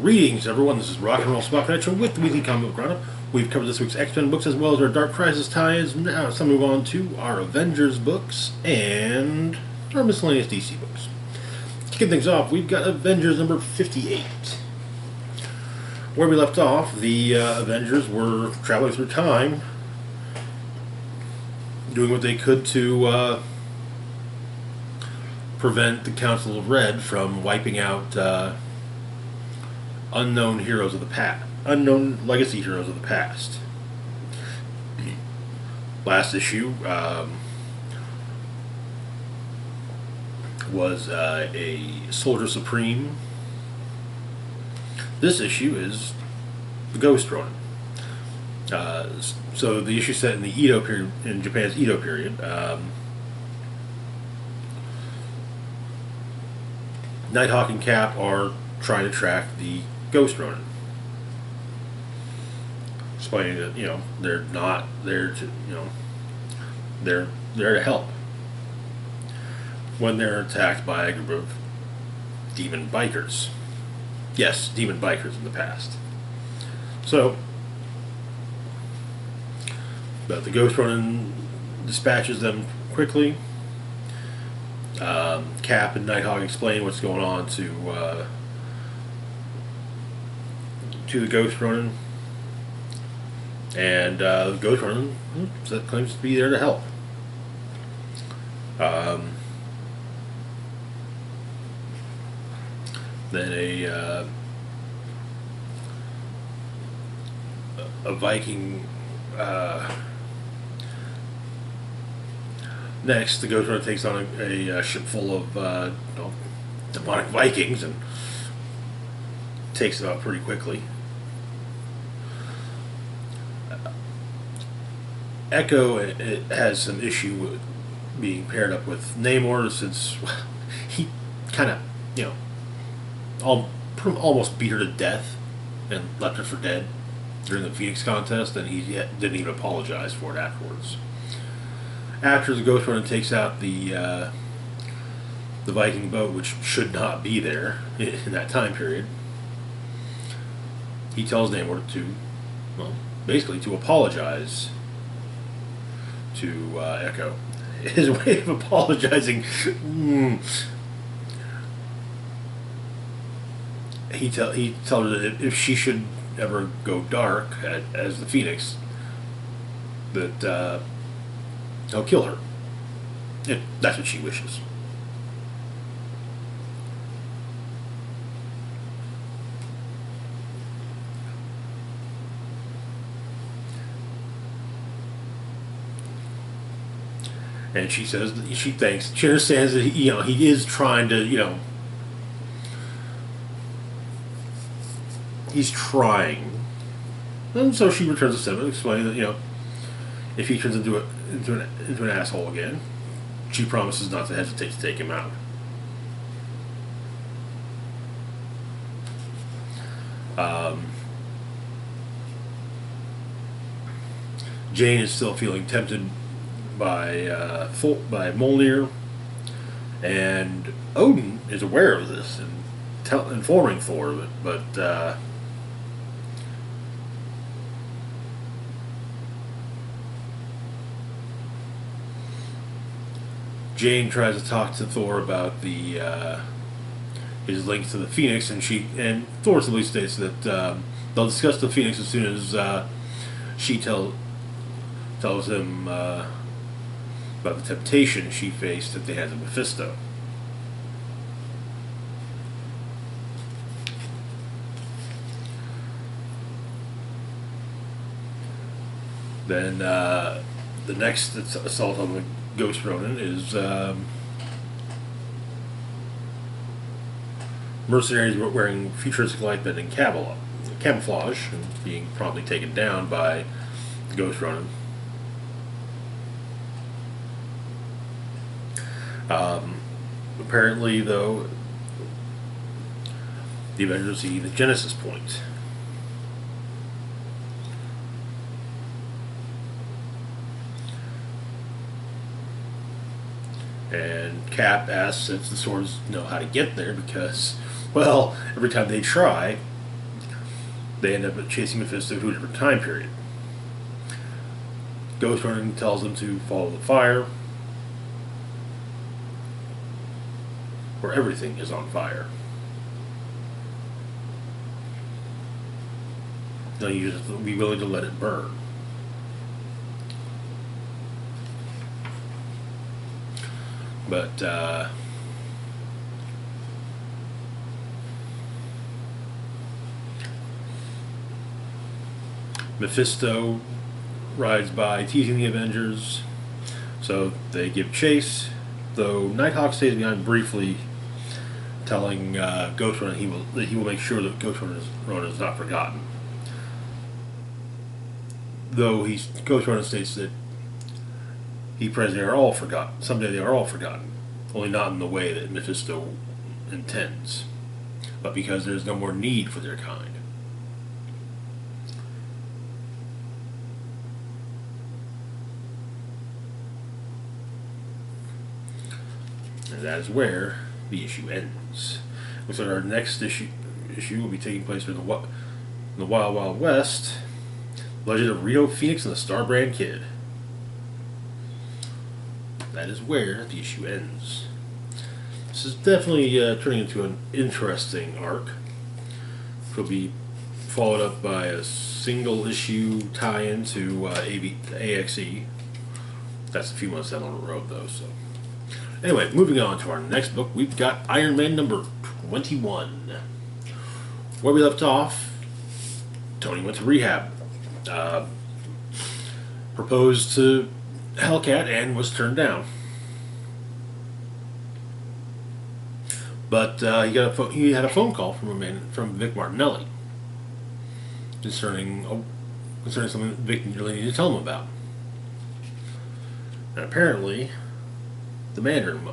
Greetings, everyone. This is Rock and Roll Spot Connection with the Weekly Comic Book Roundup. We've covered this week's X-Men books as well as our Dark Crisis tie-ins. Now it's time to move on to our Avengers books and our miscellaneous DC books. Kicking things off, we've got Avengers number 58. Where we left off, the Avengers were traveling through time, doing what they could to prevent the Council of Red from wiping out unknown heroes of the past, unknown legacy heroes of the past. Last issue was a Soldier Supreme. This issue is the Ghost Ronin. So the issue set in the Edo period, in Japan's Edo period. Nighthawk and Cap are trying to track the Ghost Ronin, explaining that they're not there to they're there to help when they're attacked by a group of demon bikers. Yes, demon bikers in the past. So, but the Ghost Ronin dispatches them quickly. Cap and Nighthawk explain what's going on to the Ghost Ronin, and the Ghost Ronin claims to be there to help. Then a Viking. Next, the Ghost Runner takes on a ship full of demonic Vikings and takes it out pretty quickly. Echo it has some issue with being paired up with Namor, since he kind of, almost beat her to death and left her for dead during the Phoenix contest, and he didn't even apologize for it afterwards. After the Ghost Runner takes out the Viking boat, which should not be there in that time period, he tells Namor basically to apologize to Echo. His way of apologizing, he tells her that if she should ever go dark as the Phoenix, that he'll kill her. If that's what she wishes. And she says that she understands that he is trying to, he's trying. And so she returns to Seven, explaining that, if he turns into an asshole again, she promises not to hesitate to take him out. Jane is still feeling tempted by Mjolnir, and Odin is aware of this and informing Thor of it, but Jane tries to talk to Thor about his link to the Phoenix, and Thor simply states that they'll discuss the Phoenix as soon as she tells him about the temptation she faced at the hands of Mephisto. Then the next assault on the Ghost Ronin is mercenaries wearing futuristic light-bending camouflage and being promptly taken down by the Ghost Ronin. Apparently, though, the Avengers see the Genesis Point. And Cap asks if the swords know how to get there because, well, every time they try, They end up chasing Mephisto to a different time period. Ghost Runner tells them to follow the fire, where everything is on fire. Now you just be willing to let it burn. But Mephisto rides by teasing the Avengers, so they give chase, though Nighthawk stays behind briefly, telling Ghost Runner that he will make sure that Ghost Runner is not forgotten. Though Ghost Runner states that he prays they are all forgotten. Someday they are all forgotten, only not in the way that Mephisto intends, but because there is no more need for their kind. And that is where the issue ends. Looks like our next issue will be taking place in the Wild Wild West. Legend of Rio Phoenix and the Starbrand Kid. That is where the issue ends. This is definitely turning into an interesting arc. It will be followed up by a single issue tie-in to AXE. That's a few months down the road, though. So, anyway, moving on to our next book, we've got Iron Man number 21. Where we left off, Tony went to rehab. Proposed to Hellcat and was turned down. But he had a phone call from Vic Martinelli concerning something Vic really needed to tell him about. And apparently, the Mandarin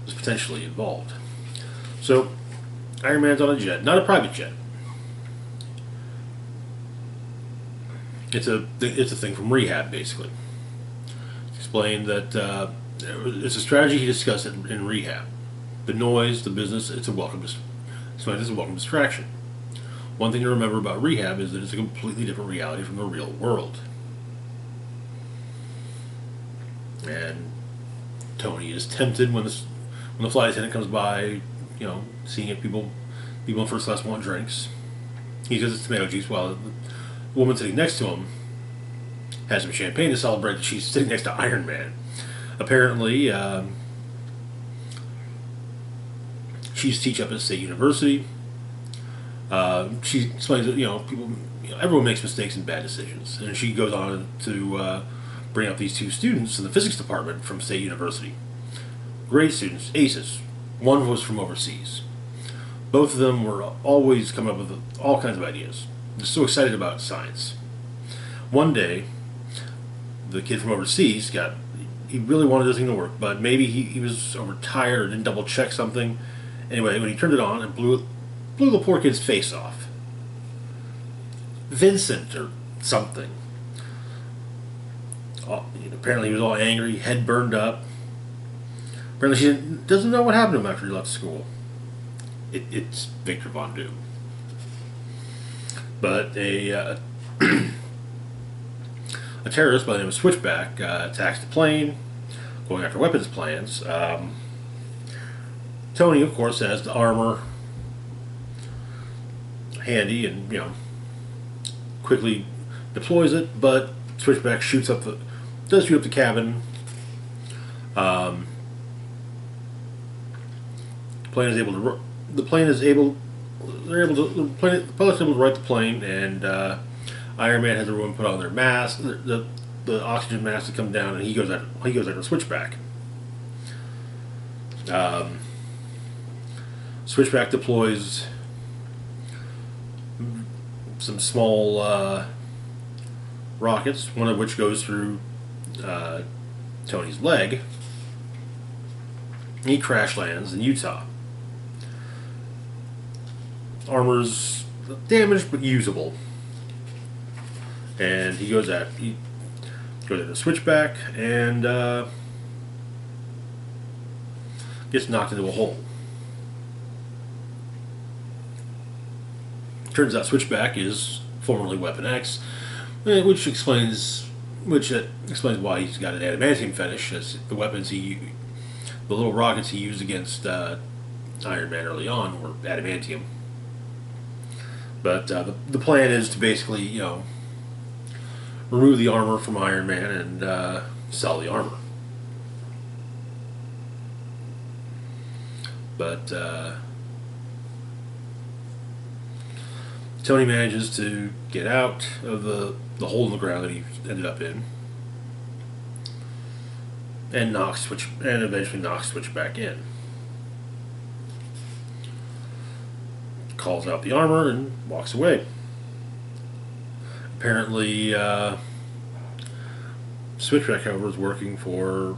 was potentially involved. So, Iron Man's on a jet, not a private jet. It's a thing from rehab, basically. Explained that it's a strategy he discussed in rehab. The noise, the business, it's a welcome distraction. One thing to remember about rehab is that it's a completely different reality from the real world. And Tony is tempted when the flight attendant comes by, seeing if people in first class want drinks. He does his tomato juice while the woman sitting next to him has some champagne to celebrate that she's sitting next to Iron Man. Apparently, she used to teach up at State University. She explains that everyone makes mistakes and bad decisions, and she goes on to bring up these two students in the physics department from State University. Great students, aces. One was from overseas. Both of them were always coming up with all kinds of ideas. Just so excited about science. One day, the kid from overseas he really wanted this thing to work, but maybe he was overtired or didn't double check something. Anyway, when he turned it on, it blew the poor kid's face off. Vincent or something. Apparently he was all angry, head burned up. Apparently she doesn't know what happened to him after he left school. It's Victor Von Doom. But a terrorist by the name of Switchback attacks the plane, going after weapons plans. Tony, of course, has the armor handy and quickly deploys it, but Switchback does shoot up the cabin. The pilot's able to right the plane, and Iron Man has everyone put on their mask, the oxygen mask to come down, and he goes after Switchback. Switchback deploys some small rockets, one of which goes through Tony's leg. He crash lands in Utah. Armor's damaged but usable, and he goes at the Switchback and gets knocked into a hole. Turns out Switchback is formerly Weapon X, which explains why he's got an adamantium fetish, as the the little rockets he used against Iron Man early on were adamantium. But the plan is to basically, remove the armor from Iron Man and sell the armor. But Tony manages to get out of the hole in the ground that he ended up in, and eventually knocks Switch back in. Calls out the armor and walks away. Apparently, Switchback, however, is working for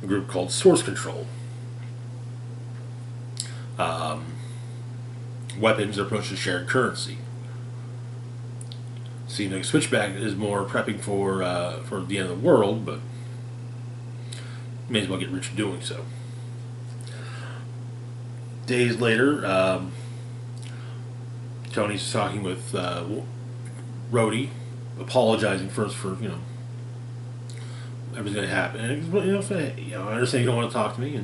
a group called Source Control. Weapons are approached as shared currency. Seems like Switchback is more prepping for the end of the world, but may as well get rich doing so. Days later, Tony's talking with Rhodey, apologizing first for everything's going to happen. And say, I understand you don't want to talk to me,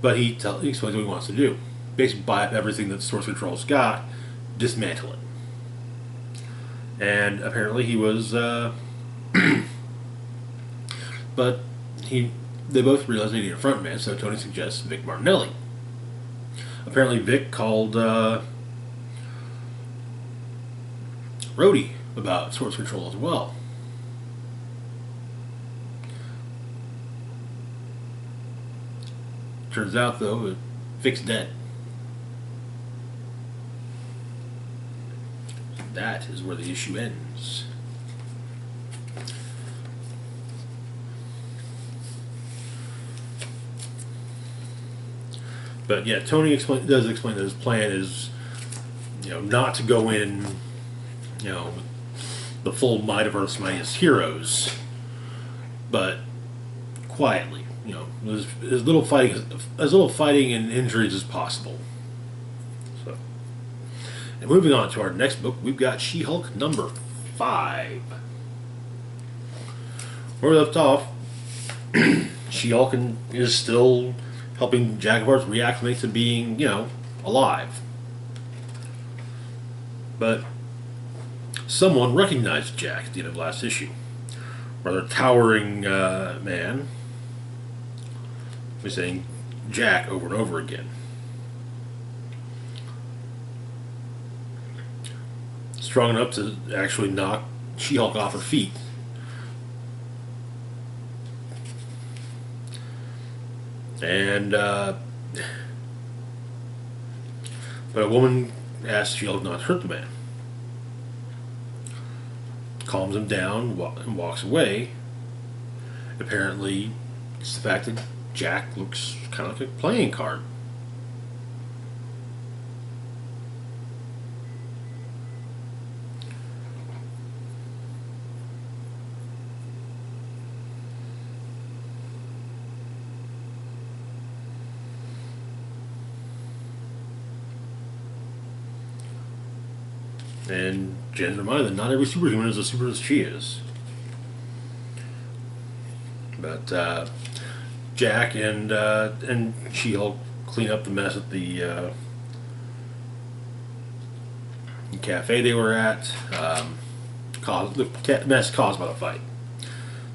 but he explains what he wants to do. Basically, buy up everything that Source Control's got, dismantle it. And apparently, he was, but they both realized they needed a front man, so Tony suggests Vic Martinelli. Apparently, Vic called Rhodey about Source Control as well. Turns out, though, that Vic's dead. That is where the issue ends. But yeah, Tony does explain that his plan is, not to go in, the full might of Earth's mightiest heroes, but quietly. As little fighting and injuries as possible. So, and moving on to our next book, we've got She-Hulk number 5. Where we left off, She-Hulk is still helping Jaguars reacclimate to being, alive. But someone recognized Jack at the end of last issue. Rather towering man was saying Jack over and over again. Strong enough to actually knock She-Hulk off her feet. And but a woman asks She-Hulk not to hurt the man. Calms him down and walks away. Apparently, it's the fact that Jack looks kind of like a playing card. And Jen's reminded that not every superhuman is as super as she is. But Jack and She-Hulk clean up the mess at the cafe they were at. The mess caused by the fight.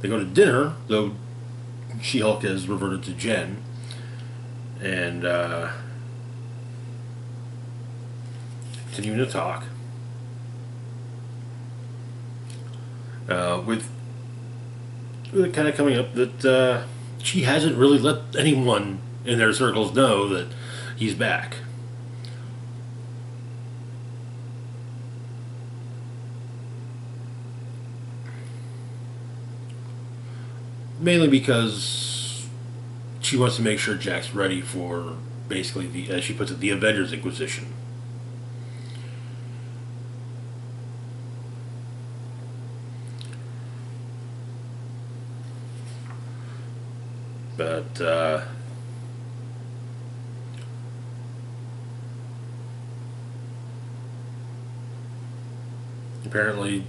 They go to dinner, though She-Hulk has reverted to Jen, and continuing to talk. With it kind of coming up that she hasn't really let anyone in their circles know that he's back. Mainly because she wants to make sure Jack's ready for basically as she puts it, the Avengers Inquisition. But Apparently,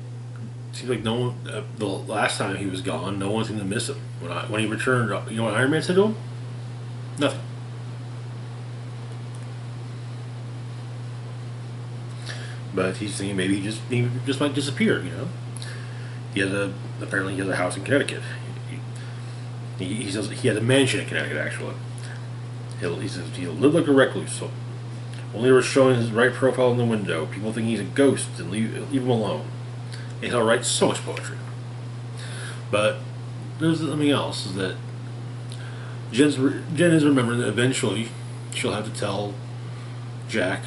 seems like no one. The last time he was gone, no one seemed to miss him. When he returned, you know what Iron Man said to him? Nothing. But he's thinking maybe he just might disappear. You know, apparently he has a house in Connecticut. He says he has a mansion in Connecticut actually. He says he'll live like a recluse. So only ever showing his right profile in the window. People think he's a ghost and leave him alone. And he'll write so much poetry. But there's something else, is that Jen is remembering that eventually she'll have to tell Jack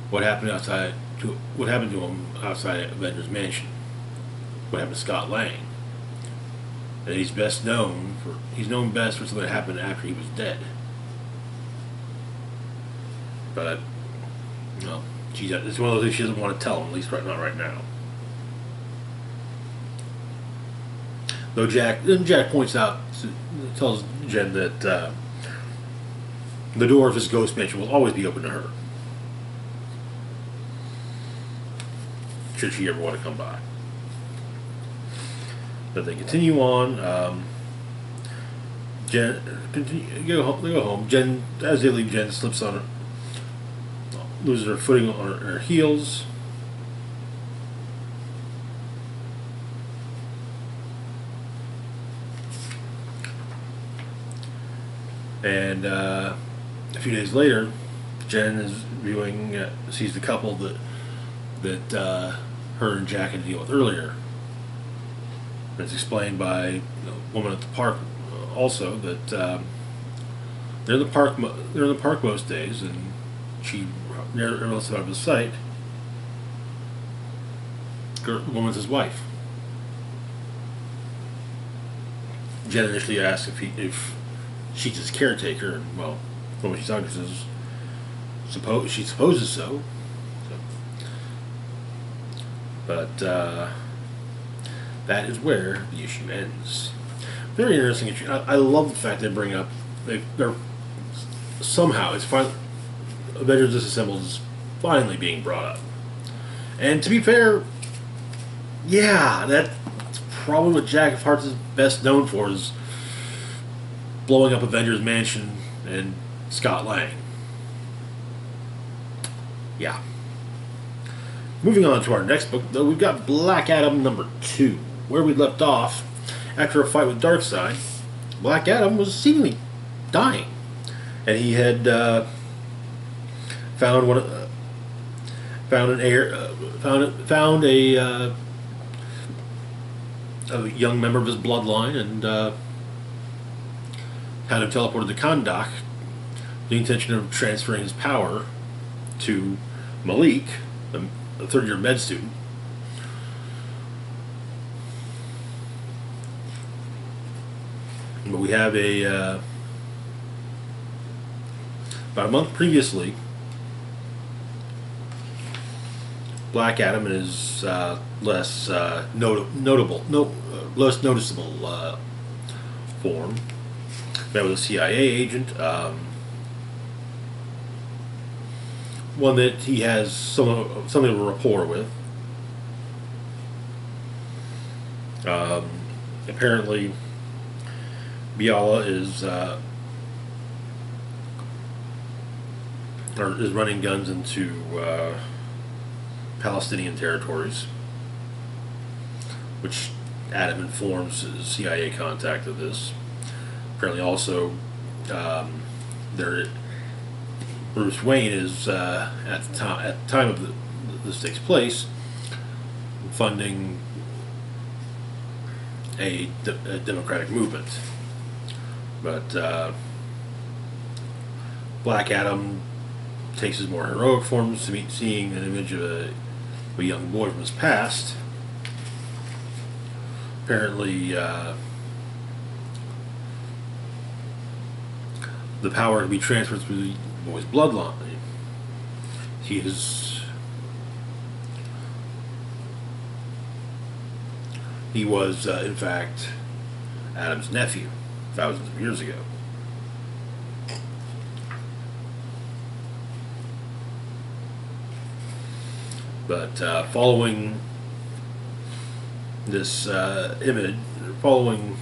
what happened to him outside Avengers Mansion. What happened to Scott Lang. And he's known best for something that happened after he was dead. But no, it's one of those things she doesn't want to tell him, at least not right now. Though Jack points out, tells Jen that the door of his ghost mansion will always be open to her, should she ever want to come by. But they continue on. They go home. Jen, as they leave, Jen slips on her, loses her footing on her heels. And a few days later, Jen is sees the couple that her and Jack had to deal with earlier. And it's explained by the woman at the park also that they're in the park. They're in the park most days, and she never lets them out of his sight. The woman's his wife. Jen initially asks if she's his caretaker, and well, the woman she's talking to says she supposes so. But that is where the issue ends. Very interesting issue. I love the fact they bring up they're somehow it's finally Avengers Disassembled is finally being brought up. And to be fair, yeah, that's probably what Jack of Hearts is best known for, is blowing up Avengers Mansion and Scott Lang. Yeah. Moving on to our next book, though, we've got Black Adam #2. Where we left off, after a fight with Darkseid, Black Adam was seemingly dying, and he had found a young member of his bloodline and had him teleported to Kahndaq, the intention of transferring his power to Malik, a third-year med student. But we have about a month previously, Black Adam in his less noticeable form met with a CIA agent, one that he has something of a rapport with. Apparently, Biala is running guns into Palestinian territories, which Adam informs his CIA contact of this. Apparently, also, Bruce Wayne is at the time of this takes place, funding a democratic movement. But Black Adam takes his more heroic forms to seeing an image of a young boy from his past. Apparently, the power can be transferred through the boy's bloodline. He was, in fact, Adam's nephew thousands of years ago. But following this image, following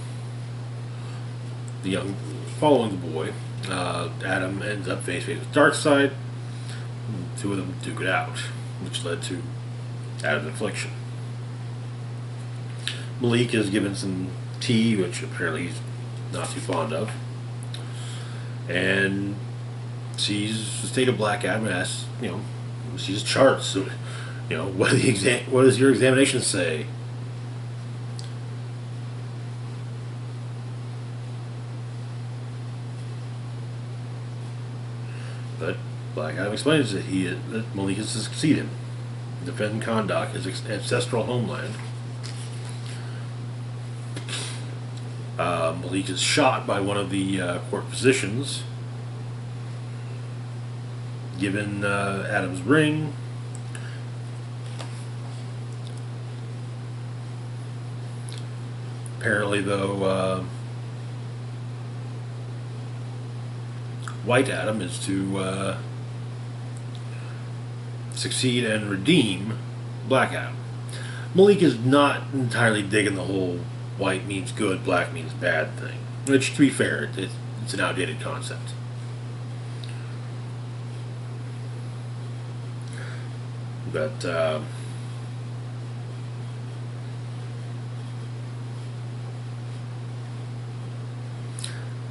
the young, following the boy, Adam ends up face to face with Darkseid. Two of them duke it out, which led to Adam's affliction. Malik is given some tea, which apparently he's not too fond of, and sees the state of Black Adam and asks, sees charts. So, what does your examination say? But Black Adam explains that that Malik has succeeded in defending Kahndaq, his ancestral homeland. Malik is shot by one of the court physicians, given Adam's ring. Apparently, though, White Adam is to succeed and redeem Black Adam. Malik is not entirely digging the whole white means good, black means bad thing. Which, to be fair, it's an outdated concept. But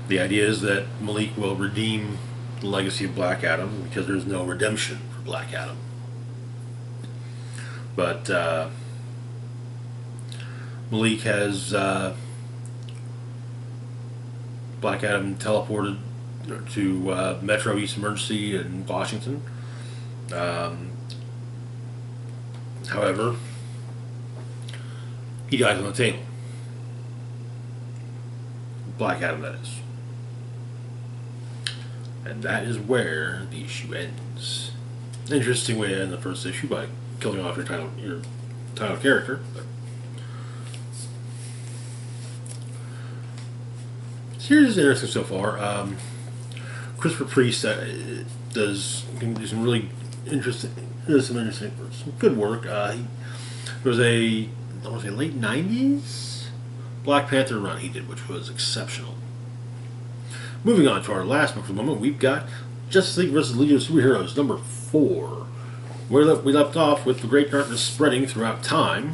the idea is that Malik will redeem the legacy of Black Adam because there's no redemption for Black Adam. But Malik has Black Adam teleported to Metro East Emergency in Washington. However, he dies on the table. Black Adam, that is. And that is where the issue ends. Interesting way to end the first issue by killing off your title character. But series is interesting so far. Christopher Priest does some really interesting, some good work. There was I want to say late '90s Black Panther run he did, which was exceptional. Moving on to our last book for the moment, we've got Justice League vs. Legion of Superheroes number 4. We left off with the Great Darkness spreading throughout time.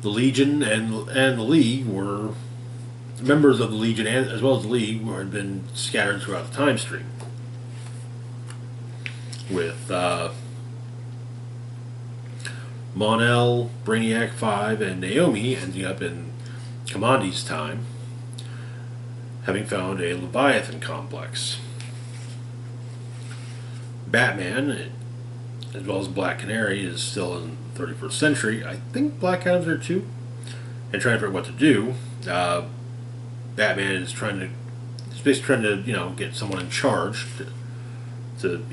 The Legion and the League were members of the Legion, as well as the League, had been scattered throughout the time stream. With Mon-El, Brainiac 5, and Naomi ending up in Commandi's time, having found a Leviathan complex. Batman, as well as Black Canary, is still in the 31st century. I think Black Adam's there too, and trying to figure out what to do. Batman is basically trying to, get someone in charge to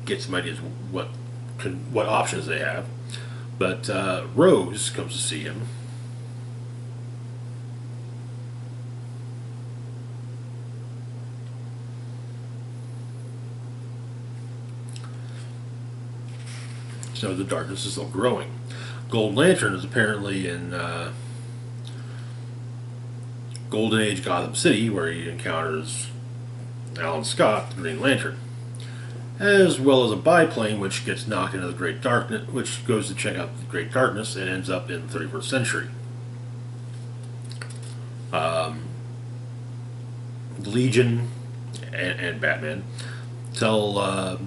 get some ideas of what options they have. But Rose comes to see him. So the darkness is still growing. Gold Lantern is apparently in Golden Age Gotham City, where he encounters Alan Scott, the Green Lantern, as well as a biplane which gets knocked into the Great Darkness, which goes to check out the Great Darkness and ends up in the 31st century. The Legion and Batman tell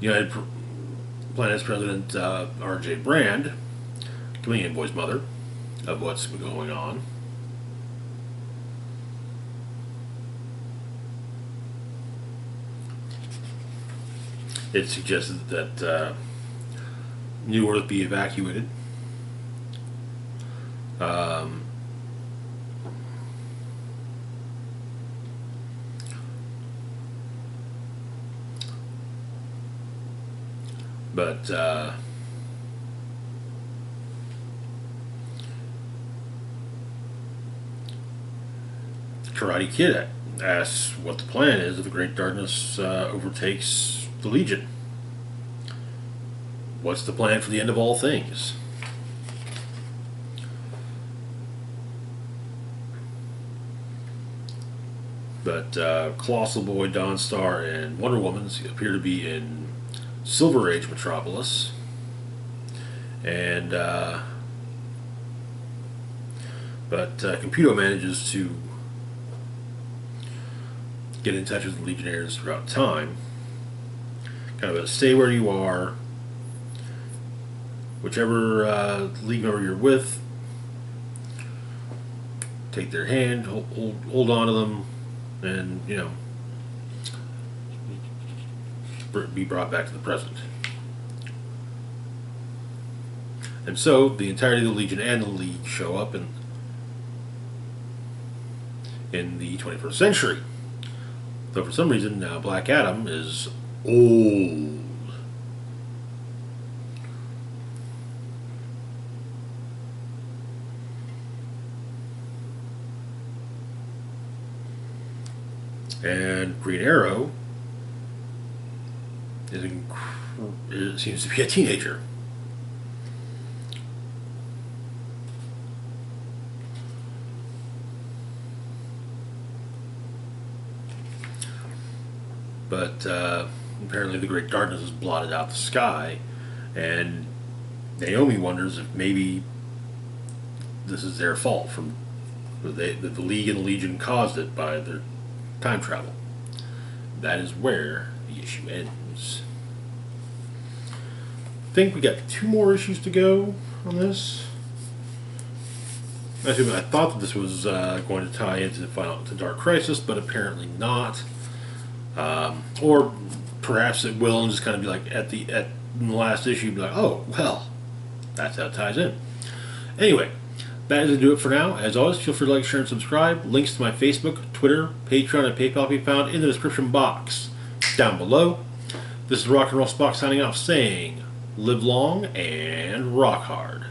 United Planet's President R.J. Brand, Chameleon Boy's mother, of what's been going on. It suggested that New Earth be evacuated. But Karate Kid asks what the plan is if the Great Darkness overtakes the Legion. What's the plan for the end of all things? But Colossal Boy, Dawnstar, and Wonder Woman appear to be in Silver Age Metropolis. And Computo manages to get in touch with the Legionnaires throughout time. Kind of a stay where you are. Whichever League member you're with, take their hand, hold on to them, and, you know, be brought back to the present. And so the entirety of the Legion and the League show up in the 21st century. Though for some reason now Black Adam is old. And Green Arrow seems to be a teenager. But apparently the Great Darkness has blotted out the sky, and Naomi wonders if maybe this is their fault, that the League and the Legion caused it by their time travel. That is where the issue ends. I think we got 2 more issues to go on this. I thought that this was going to tie into to Dark Crisis, but apparently not. Or perhaps it will, and just kind of be like in the last issue, be like, oh well, that's how it ties in. Anyway, that is to do it for now. As always, feel free to like, share, and subscribe. Links to my Facebook, Twitter, Patreon, and PayPal can be found in the description box down below. This is Rock and Roll Spock signing off, saying, live long and rock hard.